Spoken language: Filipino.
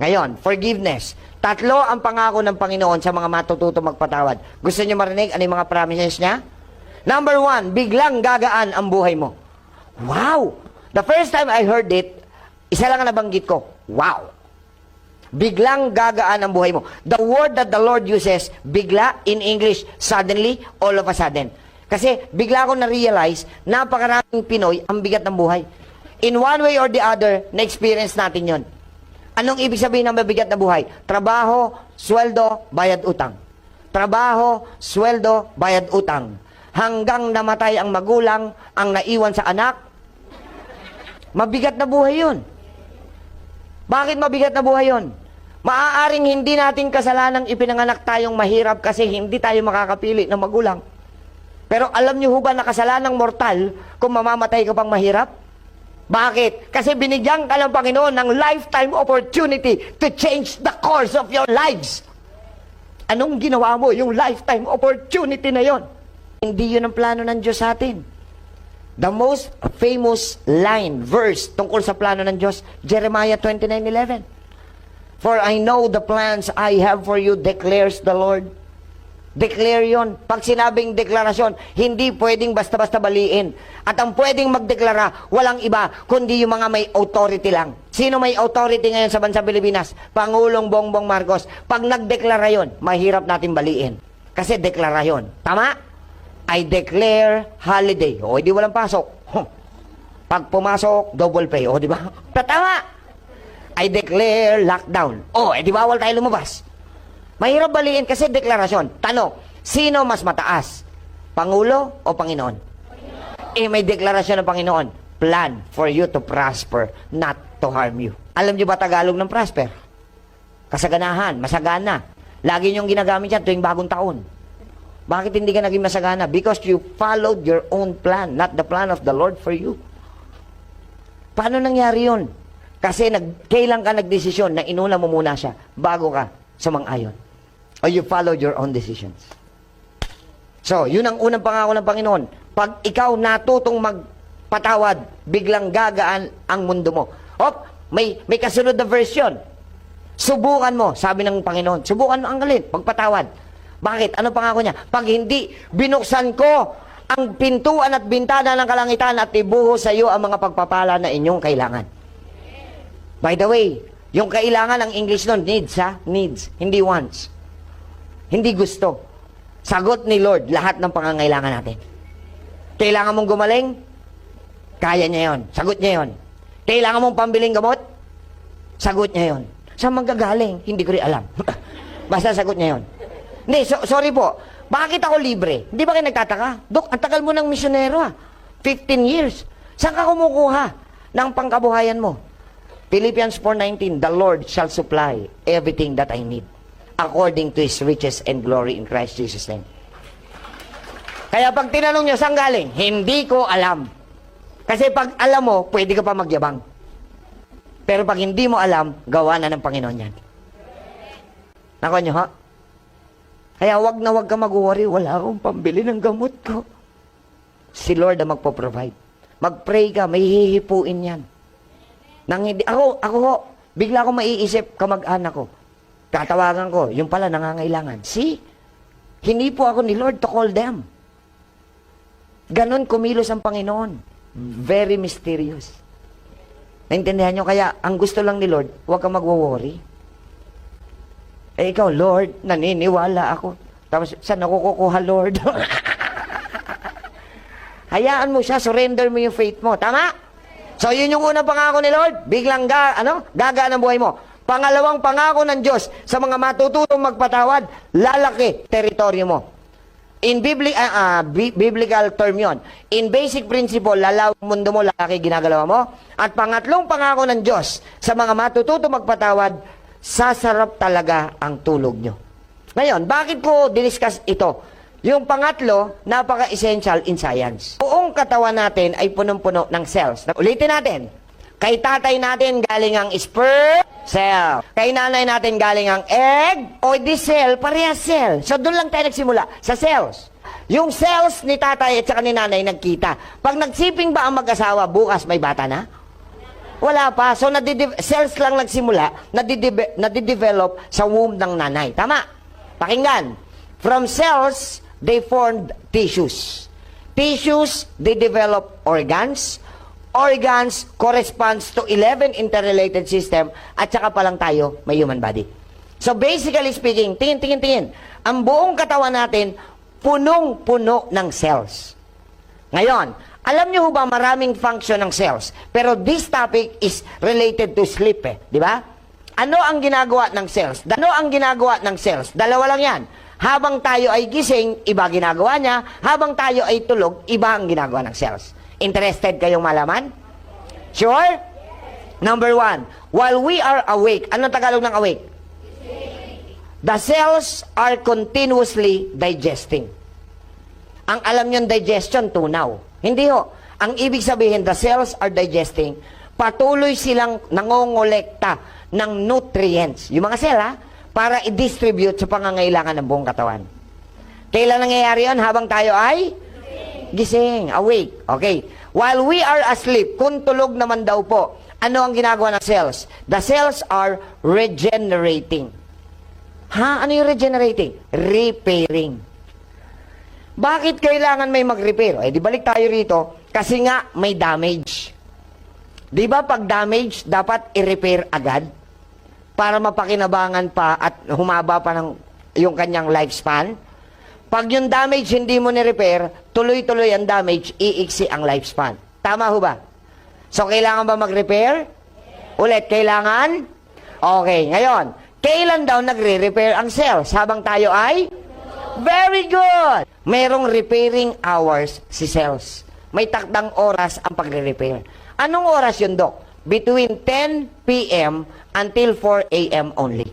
Ngayon, forgiveness. Tatlo ang pangako ng Panginoon sa mga matututo magpatawad. Gusto niyo marinig ano yung mga promises niya? Number 1, biglang gagaan ang buhay mo. Wow! The first time I heard it, isa lang ang nabanggit ko. Wow! Biglang gagaan ang buhay mo. The word that the Lord uses, bigla, in English, suddenly, all of a sudden. Kasi bigla ko na-realize, napakaraming Pinoy ang bigat ng buhay. In one way or the other, na-experience natin yon. Anong ibig sabihin ng mabigat na buhay? Trabaho, sweldo, bayad utang. Trabaho, sweldo, bayad utang. Hanggang namatay ang magulang, ang naiwan sa anak. Mabigat na buhay yun. Bakit mabigat na buhay yun? Maaaring hindi natin kasalanang ipinanganak tayong mahirap kasi hindi tayo makakapili ng magulang. Pero alam niyo ho ba na kasalanang mortal kung mamamatay ka pang mahirap? Bakit? Kasi binigyan ka ng Panginoon ng lifetime opportunity to change the course of your lives. Anong ginawa mo? Yung lifetime opportunity na yon. Hindi yun ang plano ng Diyos sa atin. The most famous line, verse, tungkol sa plano ng Diyos, Jeremiah 29:11. For I know the plans I have for you, declares the Lord. Declare yon. Pag sinabing deklarasyon, hindi pwedeng basta-basta baliin. At ang pwedeng magdeklara, walang iba, kundi yung mga may authority lang. Sino may authority ngayon sa bansang Pilipinas? Pangulong Bongbong Marcos. Pag nagdeklara yon, mahirap natin baliin. Kasi deklara yon. Tama? I declare holiday. O, hindi walang pasok. Pag pumasok, double pay. O, di ba? Tama? I declare lockdown. O, di bawal tayo lumabas. Mahirap baliin kasi deklarasyon. Tanong, sino mas mataas? Pangulo o Panginoon? May deklarasyon ng Panginoon. Plan for you to prosper, not to harm you. Alam niyo ba Tagalog ng prosper? Kasaganahan, masagana. Lagi niyong ginagamit yan tuwing bagong taon. Bakit hindi ka naging masagana? Because you followed your own plan, not the plan of the Lord for you. Paano nangyari yun? Kasi kailan ka nagdesisyon na inuna mo muna siya bago ka sumang-ayon. Or you followed your own decisions. So, yun ang unang pangako ng Panginoon. Pag ikaw natutong magpatawad, biglang gagaan ang mundo mo. May kasunod na version. Subukan mo, sabi ng Panginoon. Subukan mo ang galin, magpatawad. Bakit? Ano pangako niya? Pag hindi, binuksan ko ang pintuan at bintana ng kalangitan at ibuhos sa iyo ang mga pagpapala na inyong kailangan. By the way, yung kailangan, ang English nun, needs ha? Needs, hindi wants. Hindi gusto. Sagot ni Lord lahat ng pangangailangan natin. Kailangan mong gumaling? Kaya niya yon. Sagot niya yon. Kailangan mong pambiling gamot? Sagot niya yon. Saan manggagaling? Hindi ko rin alam. Basta sagot niya yon. Hindi, sorry po. Bakit ako libre? Hindi ba kayo nagtataka? Dok, ang tagal mo ng misyonero ha. 15 years. Saan ka kumukuha ng pangkabuhayan mo? Philippians 4:19, the Lord shall supply everything that I need according to His riches and glory in Christ Jesus' name. Kaya pag tinanong niyo, saan galing? Hindi ko alam. Kasi pag alam mo, pwede ka pa magyabang. Pero pag hindi mo alam, gawa na ng Panginoon yan. Nako niyo ha? Kaya wag na wag ka mag-worry, wala akong pambili ng gamot ko. Si Lord ang magpo-provide. Mag-pray ka, may hihipuin yan. Nang hindi, ako, bigla ako maiisip, kamag-anak ko. Tatawagan ko, yung pala nangangailangan. See? Hindi po ako ni Lord to call them. Ganon kumilos ang Panginoon. Very mysterious. Naintindihan nyo? Kaya, ang gusto lang ni Lord, huwag kang magwo-worry. Ikaw, Lord, naniniwala ako. Tapos, saan ako kukuha, Lord? Hayaan mo siya, surrender mo yung faith mo. Tama? So, yun yung unang pangako ni Lord. Biglang gagaan ang buhay mo. Pangalawang pangako ng Diyos sa mga matututong magpatawad, lalaki teritoryo mo. In biblical term yon. In basic principle, lalawang mundo mo, lalaki ginagalawa mo. At pangatlong pangako ng Diyos sa mga matututong magpatawad, sasarap talaga ang tulog nyo. Ngayon, bakit ko diniscuss ito? Yung pangatlo, napaka-essential in science. Buong katawan natin ay punong-puno ng cells. Ulitin natin. Kay tatay natin galing ang sperm cell. Kay nanay natin galing ang egg o di cell, parehas cell. So doon lang tayo nagsimula, sa cells. Yung cells ni tatay at saka ni nanay nagkita. Pag nagsiping ba ang mag-asawa, bukas may bata na? Wala pa. So, cells lang nagsimula, nadidevelop sa womb ng nanay. Tama? Pakinggan. From cells, they formed tissues. Tissues, they develop organs. Organs corresponds to 11 interrelated system at saka pa lang tayo may human body. So basically speaking, tingin. Ang buong katawan natin, punong-puno ng cells. Ngayon, alam niyo ba maraming function ng cells? Pero this topic is related to sleep di ba? Ano ang ginagawa ng cells? Dalawa lang yan. Habang tayo ay gising, iba ginagawa niya. Habang tayo ay tulog, iba ang ginagawa ng cells. Interested kayong malaman? Sure? Number 1, while we are awake, anong Tagalog ng awake? The cells are continuously digesting. Ang alam nyo digestion, tunaw. Hindi ho. Ang ibig sabihin, the cells are digesting. Patuloy silang nangongolekta ng nutrients. Yung mga cell, para i-distribute sa pangangailangan ng buong katawan. Kailan nangyayari yun? Habang tayo ay gising, awake. Okay. While we are asleep, kung tulog naman daw po, ano ang ginagawa ng cells? The cells are regenerating. Ano yung regenerating? Repairing. Bakit kailangan may mag-repair? Di balik tayo rito, kasi nga may damage. Di ba pag damage, dapat i-repair agad? Para mapakinabangan pa at humaba pa ng yung kanyang lifespan? Pag yung damage hindi mo ni-repair, tuloy-tuloy ang damage, iiksi ang lifespan. Tama ho ba? So, kailangan ba mag-repair? Ulit, kailangan? Okay, ngayon, kailan daw nagre-repair ang cells? Habang tayo ay? Very good! Merong repairing hours si cells. May takdang oras ang pagre-repair. Anong oras yun, Dok? Between 10 p.m. until 4 a.m. only.